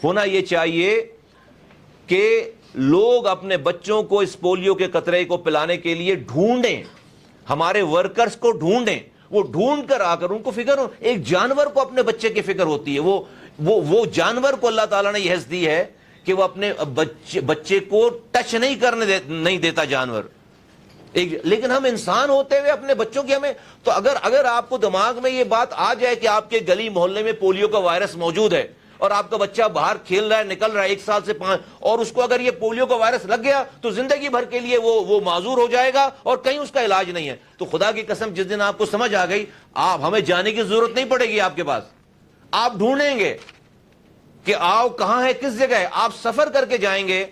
ہونا یہ چاہیے کہ لوگ اپنے بچوں کو اس پولیو کے قطرے کو پلانے کے لیے ڈھونڈیں، ہمارے ورکرز کو ڈھونڈیں، وہ ڈھونڈ کر آ کر ان کو فکر ہو. ایک جانور کو اپنے بچے کی فکر ہوتی ہے، وہ جانور کو اللہ تعالیٰ نے یہ حیث دی ہے کہ وہ اپنے بچے کو ٹچ نہیں دیتا جانور. لیکن ہم انسان ہوتے ہوئے اپنے بچوں کی ہمیں تو اگر آپ کو دماغ میں یہ بات آ جائے کہ آپ کے گلی محلے میں پولیو کا وائرس موجود ہے اور آپ کا بچہ باہر کھیل رہا ہے، نکل رہا ہے 1 سال سے 5، اور اس کو اگر یہ پولیو کا وائرس لگ گیا تو زندگی بھر کے لیے وہ معذور ہو جائے گا اور کہیں اس کا علاج نہیں ہے. تو خدا کی قسم جس دن آپ کو سمجھ آ گئی، آپ ہمیں جانے کی ضرورت نہیں پڑے گی آپ کے پاس. آپ ڈھونڈیں گے کہ آؤ کہاں ہے، کس جگہ ہے، آپ سفر کر کے جائیں گے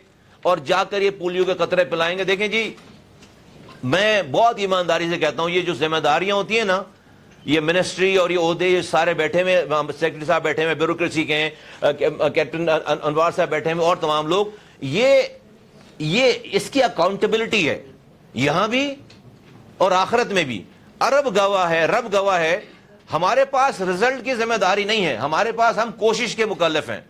اور جا کر یہ پولیو کے قطرے پلائیں گے. دیکھیں جی، میں بہت ایمانداری سے کہتا ہوں، یہ جو ذمہ داریاں ہوتی ہیں نا، یہ منسٹری اور یہ عہدے، یہ سارے بیٹھے ہوئے، سیکرٹری صاحب بیٹھے ہوئے، بیوروکریسی کے ہیں، کیپٹن انوار صاحب بیٹھے ہوئے اور تمام لوگ، یہ اس کی اکاؤنٹیبلٹی ہے یہاں بھی اور آخرت میں بھی. رب گواہ ہے. ہمارے پاس رزلٹ کی ذمہ داری نہیں ہے، ہمارے پاس، ہم کوشش کے مکلف ہیں،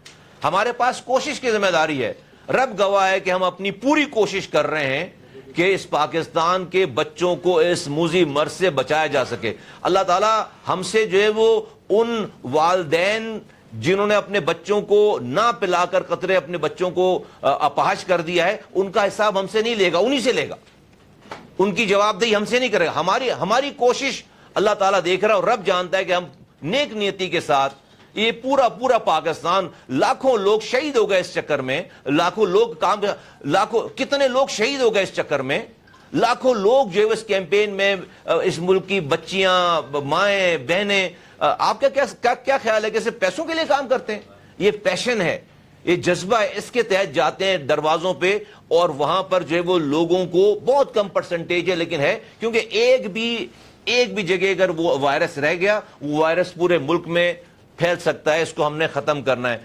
ہمارے پاس کوشش کی ذمہ داری ہے. رب گواہ ہے کہ ہم اپنی پوری کوشش کر رہے ہیں کہ اس پاکستان کے بچوں کو اس موذی مرض سے بچایا جا سکے. اللہ تعالیٰ ہم سے جو ہے وہ ان والدین جنہوں نے اپنے بچوں کو نہ پلا کر قطرے اپنے بچوں کو اپاہج کر دیا ہے، ان کا حساب ہم سے نہیں لے گا، انہی سے لے گا. ان کی جواب دہی ہم سے نہیں کرے گا. ہماری کوشش اللہ تعالیٰ دیکھ رہا ہے اور رب جانتا ہے کہ ہم نیک نیتی کے ساتھ، یہ پورا پاکستان، لاکھوں لوگ شہید ہو گئے اس چکر میں، کتنے لوگ شہید ہو گئے اس چکر میں، لاکھوں لوگ جو اس کیمپین میں، اس ملک کی بچیاں، مائیں، بہنیں، آپ کا کیا خیال ہے کہ صرف پیسوں کے لیے کام کرتے ہیں؟ یہ پیشن ہے، یہ جذبہ ہے، اس کے تحت جاتے ہیں دروازوں پہ اور وہاں پر جو ہے وہ لوگوں کو، بہت کم پرسنٹیج ہے لیکن ہے، کیونکہ ایک بھی جگہ اگر وہ وائرس رہ گیا، وہ وائرس پورے ملک میں پھیل سکتا ہے. اس کو ہم نے ختم کرنا ہے.